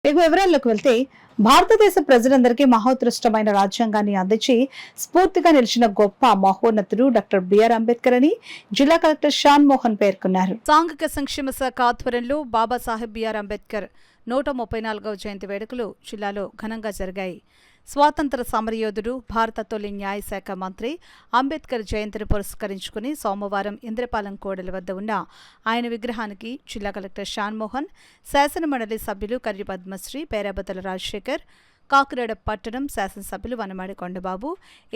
వివరాల్లోకి వెళ్తే భారతదేశ ప్రజలందరికీ మహోత్కృష్టమైన రాజ్యాంగాన్ని అందించి స్ఫూర్తిగా నిలిచిన గొప్ప మహోన్నతుడు డాక్టర్ బిఆర్ అంబేద్కర్ అని జిల్లా కలెక్టర్ షాన్ మోహన్ పేర్కొన్నారు. సాంఘిక సంక్షేమ శాఖ ఆధ్వర్యంలో బాబాసాహెబ్ బిఆర్ అంబేద్కర్ 134వ జయంతి వేడుకలు జిల్లాలో ఘనంగా జరిగాయి. స్వాతంత్ర సమరయోధుడు, భారత తొలి న్యాయశాఖ మంత్రి అంబేద్కర్ జయంతిని పురస్కరించుకుని సోమవారం ఇంద్రపాలెం కోడలి వద్ద ఉన్న ఆయన విగ్రహానికి జిల్లా కలెక్టర్ షాన్ మోహన్, శాసనమండలి సభ్యులు కర్రి పద్మశ్రీ, పేరాబతుల రాజశేఖర్, కాకినాడ పట్టణం శాసనసభ్యులు వనమాడి కొండబాబు,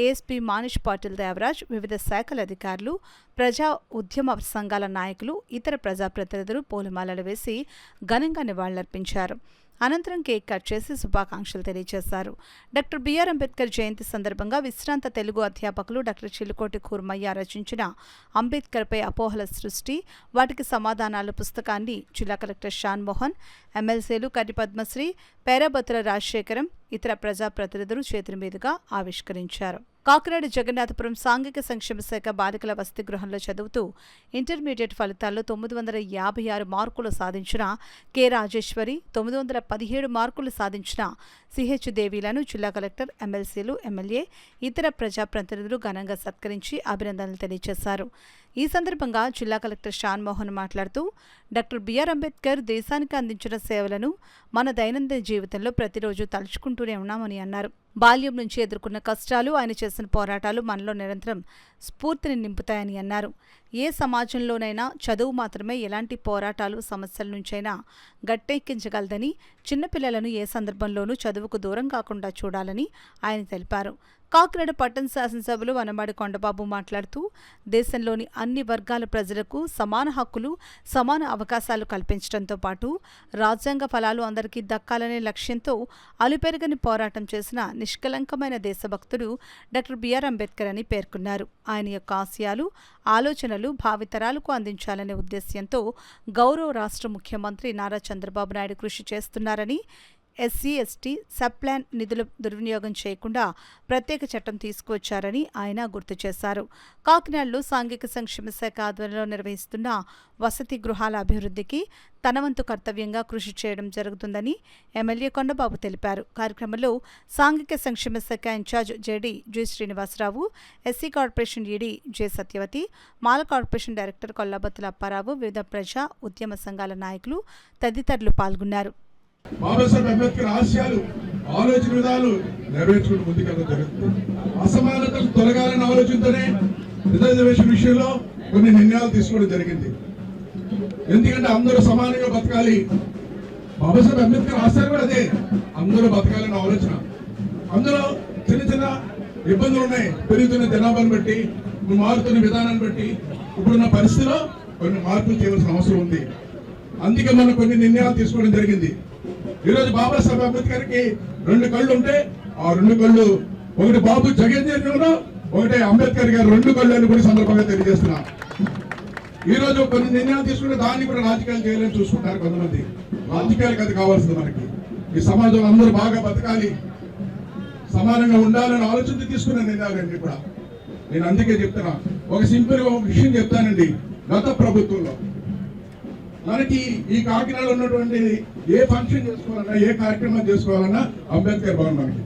ఏఎస్పీ మానిష్ పాటిల్ దేవరాజ్, వివిధ శాఖల అధికారులు, ప్రజా ఉద్యమ సంఘాల నాయకులు, ఇతర ప్రజాప్రతినిధులు పూలమాలలు వేసి ఘనంగా నివాళులర్పించారు. అనంతరం కేక్ కట్ చేసి శుభాకాంక్షలు తెలియజేశారు. డాక్టర్ బిఆర్ అంబేద్కర్ జయంతి సందర్భంగా విశ్రాంత తెలుగు అధ్యాపకులు డాక్టర్ చిలుకోటి కూర్మయ్య రచించిన అంబేద్కర్పై అపోహల సృష్టి, వాటికి సమాధానాల పుస్తకాన్ని జిల్లా కలెక్టర్ షాన్ మోహన్, ఎమ్మెల్సీలు కర్రి పద్మశ్రీ, పేరాబతుల రాజశేఖరం, ఇతర ప్రజాప్రతినిధులు చేతుల మీదుగా ఆవిష్కరించారు. కాకినాడ జగన్నాథపురం సాంఘిక సంక్షేమ శాఖ బాలికల వసతి గృహంలో చదువుతూ ఇంటర్మీడియట్ ఫలితాల్లో 956 మార్కులు సాధించిన కె రాజేశ్వరి, 917 మార్కులు సాధించిన సిహెచ్ దేవీలను జిల్లా కలెక్టర్, ఎమ్మెల్సీలు, ఎమ్మెల్యే, ఇతర ప్రజాప్రతినిధులు ఘనంగా సత్కరించి అభినందనలు తెలియజేశారు. ఈ సందర్భంగా జిల్లా కలెక్టర్ షాన్ మోహన్ మాట్లాడుతూ డాక్టర్ బిఆర్ అంబేద్కర్ దేశానికి అందించిన సేవలను మన దైనందిన జీవితంలో ప్రతిరోజు తలుచుకుంటూనే ఉన్నామని అన్నారు. బాల్యం నుంచి ఎదుర్కొన్న కష్టాలు, ఆయన చేసిన పోరాటాలు మనలో నిరంతరం స్ఫూర్తిని నింపుతాయని అన్నారు. ఏ సమాజంలోనైనా చదువు మాత్రమే ఎలాంటి పోరాటాలు, సమస్యల నుంచైనా గట్టెక్కించగలదని, చిన్నపిల్లలను ఏ సందర్భంలోనూ చదువుకు దూరం కాకుండా చూడాలని ఆయన తెలిపారు. కాకినాడ పట్టణ శాసనసభ్యులు వనమాడి కొండబాబు మాట్లాడుతూ దేశంలోని అన్ని వర్గాల ప్రజలకు సమాన హక్కులు, సమాన అవకాశాలు కల్పించడంతో పాటు రాజ్యాంగ ఫలాలు అందరికీ దక్కాలనే లక్ష్యంతో అలుపెరగని పోరాటం చేసిన నిష్కలంకమైన దేశభక్తుడు డాక్టర్ బిఆర్ అంబేద్కర్ అని పేర్కొన్నారు. ఆయన యొక్క ఆశయాలు, ఆలోచనలు భావితరాలకు అందించాలనే ఉద్దేశ్యంతో గౌరవ రాష్ట్ర ముఖ్యమంత్రి నారా చంద్రబాబు నాయుడు కృషి చేస్తున్నారని, ఎస్సీ, ఎస్టీ సబ్ ప్లాన్ నిధులు దుర్వినియోగం చేయకుండా ప్రత్యేక చట్టం తీసుకువచ్చారని ఆయన గుర్తు చేశారు. కాకినాడలో సాంఘిక సంక్షేమ శాఖ ఆధ్వర్యంలో నిర్వహిస్తున్న వసతి గృహాల అభివృద్ధికి తన వంతు కర్తవ్యంగా కృషి చేయడం జరుగుతుందని ఎమ్మెల్యే కొండబాబు తెలిపారు. కార్యక్రమంలో సాంఘిక సంక్షేమ శాఖ in charge JD G Srinivasarao, SC corporation ED J Satyavathi, Mala corporation director Kollabathula Apparao, వివిధ ప్రజా ఉద్యమ సంఘాల నాయకులు తదితరులు పాల్గొన్నారు. బాబాసాహెబ్ అంబేద్కర్ ఆశయాలు, ఆలోచన విధాలు నెరవేర్చుకుంటూ ముందుకెళ్ళడం జరుగుతుంది. అసమానతలు తొలగాలన్న ఆలోచనతోనే రిజర్వేషన్ విషయంలో కొన్ని నిర్ణయాలు తీసుకోవడం జరిగింది. ఎందుకంటే అందరూ సమానంగా బతకాలి. బాబాసాహెబ్ అంబేద్కర్ ఆశయాలు కూడా అదే, అందరూ బతకాలన్న ఆలోచన. అందులో చిన్న చిన్న ఇబ్బందులు ఉన్నాయి. పెరుగుతున్న జనాభాను బట్టి, మారుతున్న విధానాన్ని బట్టి ఇప్పుడున్న పరిస్థితిలో కొన్ని మార్పులు చేయవలసిన అవసరం ఉంది. అందుకే మనం కొన్ని నిర్ణయాలు తీసుకోవడం జరిగింది. ఈరోజు బాబాసాహెబ్ అంబేద్కర్ కి 2 కళ్ళు ఉంటే ఆ 2 కళ్ళు ఒకటి బాబు జగజ్జీవనంలో, ఒకటి అంబేద్కర్ గారు 2 కళ్ళు అని కూడా సందర్భంగా తెలియజేస్తున్నా. ఈ రోజు కొన్ని నిర్ణయాలు తీసుకుంటే దాన్ని కూడా రాజకీయాలు చేయాలని చూసుకుంటారు కొంతమంది. రాజకీయాలకు అది కావాల్సింది. మనకి ఈ సమాజంలో అందరూ బాగా బతకాలి, సమానంగా ఉండాలని ఆలోచన తీసుకున్న నిర్ణయాలండి కూడా. నేను అందుకే చెప్తున్నా, ఒక సింపుల్ ఒక విషయం చెప్తానండి. గత ప్రభుత్వంలో మనకి ఈ కాకినాడలో ఉన్నటువంటి ఏ ఫంక్షన్ చేసుకోవాలన్నా, ఏ కార్యక్రమం చేసుకోవాలన్నా అంబేద్కర్ భవన్ మనకి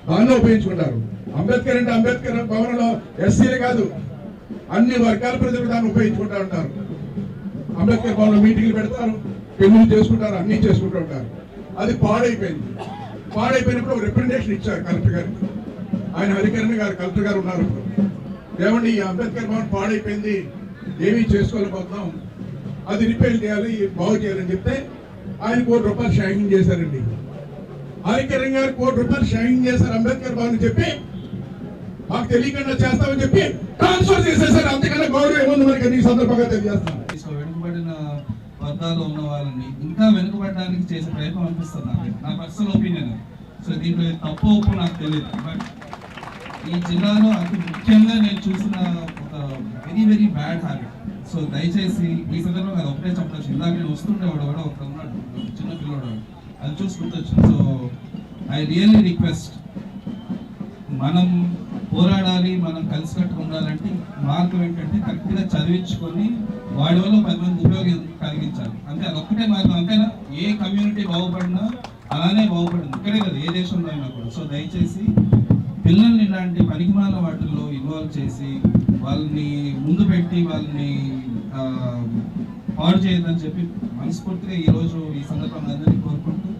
దాన్ని ఉపయోగించుకుంటారు. అంబేద్కర్ అంటే అంబేద్కర్ భవన్లో ఎస్సీలే కాదు, అన్ని వర్గాల ప్రజలు దాన్ని ఉపయోగించుకుంటూ ఉంటారు. అంబేద్కర్ భవన్లో మీటింగ్లు పెడతారు, పెళ్లిళ్ళు చేసుకుంటారు, అన్ని చేసుకుంటూ ఉంటారు. అది పాడైపోయింది. పాడైపోయినప్పుడు ఒక రిప్రజెంటేషన్ ఇచ్చారు కలెక్టర్ గారికి. ఆయన హరికరణ్ గారు కలెక్టర్ గారు ఉన్నారు. ఏమండి, ఈ అంబేద్కర్ భవన్ పాడైపోయింది, ఏమీ చేసుకోలేకపోతున్నాం, అది రిపేర్ చేయాలి, బాగు చేయాలని చెప్తే ఆయన ₹1 కోటి షాంక్షన్ చేశారండి. హరికరణ్ గారు ₹1 కోటి షాంక్షన్ చేశారు అంబేద్కర్ భవన్ చెప్పి, మాకు తెలియకుండా చేస్తామని చెప్పి ట్రాన్స్ఫర్ చేసేసారు. అంతకన్నా గౌరవం ఏముంది మనకి? ఈ సందర్భంగా తెలియజేస్తాను. వెనుకబడిన వర్గాల్లో ఉన్న వాళ్ళని ఇంకా వెనుకబడడానికి చేసే ప్రయత్నం అనిపిస్తుంది నా పర్సనల్ ఒపీనియన్. సో దీంట్లో తప్పు ఒప్పు నాకు తెలియదు. బట్ ఈ జిల్లాలో అతి ముఖ్యంగా నేను చూసిన ఒక very very bad habit. So దయచేసి ఈ సందర్భంగా అది ఒకటే చెప్పచ్చు. ఇందాక నేను వస్తుండేవాడు కూడా ఒక ఉన్నాడు, చిన్న పిల్లవాడు, అది చూసుకుంటొచ్చు. సో ఐ రియల్లీ రిక్వెస్ట్, మనం పోరాడాలి, మనం కలిసికట్టుగా ఉండాలంటే మార్గం ఏంటంటే కరెక్ట్గా చదివించుకొని వాడి వల్ల 10 మంది ఉపయోగం కలిగించాలి. అంతే, అది ఒక్కటే మార్గం. అంతేనా? ఏ కమ్యూనిటీ బాగుపడినా అలానే బాగుపడింది. ఇక్కడే కదా ఏ దేశంలో అయినా కూడా. సో దయచేసి పిల్లల్ని ఇలాంటి పనికిమాల వాటిల్లో ఇన్వాల్వ్ చేసి వాళ్ళని ముందు పెట్టి వాళ్ళని పాడు చేయొద్దని చెప్పి మనస్ఫూర్తిగా ఈరోజు ఈ సందర్భంగా అందరినీ కోరుకుంటూ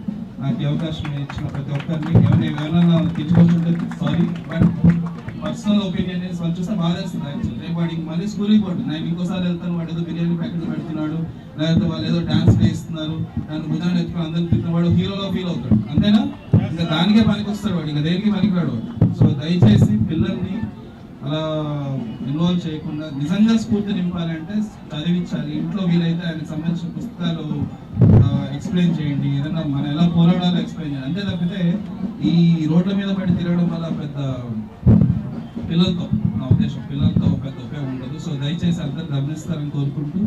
నాకు ఈ అవకాశం ఇచ్చిన ప్రతి ఒక్కరిని ఏమైనా తెచ్చుకుంటుంటే సారీ, బట్ పర్సనల్ ఒపీనియన్ వాళ్ళు చూస్తే బాధేస్తుంది యాక్చువల్లీ. రేపు వాడికి మళ్ళీ స్కూల్కి పోతుంది, నేను ఇంకోసారి వెళ్తాను, వాడు ఏదో బిర్యానీ ప్యాకెట్ పెడుతున్నాడు, లేకపోతే వాళ్ళు ఏదో డాన్స్ వేస్తున్నారు, నన్ను భుజాన్ని ఎత్తుకుని అందరిని తిట్టిన వాడు హీరోగా ఫీల్ అవుతాడు, అంతేనా? ఇంకా దానికే పనికి వస్తాడు వాడు, ఇంకా దేనికి పనికిరాడు వాడు. సో దయచేసి పిల్లల్ని అలా ఇన్వాల్వ్ చేయకుండా నిజంగా స్ఫూర్తి నింపాలంటే చదివించాలి. ఇంట్లో వీలైతే ఆయనకు సంబంధించిన పుస్తకాలు ఎక్స్ప్లెయిన్ చేయండి, ఏదైనా మనం ఎలా పోరాడాలో ఎక్స్ప్లెయిన్ చేయండి. అంతే తప్పితే ఈ రోడ్ల మీద పడి తిరగడం వల్ల పెద్ద పిల్లలతో, నా ఉద్దేశం పిల్లలతో పెద్ద ఉపయోగం ఉండదు. సో దయచేసి అందరూ గమనిస్తారని కోరుకుంటూ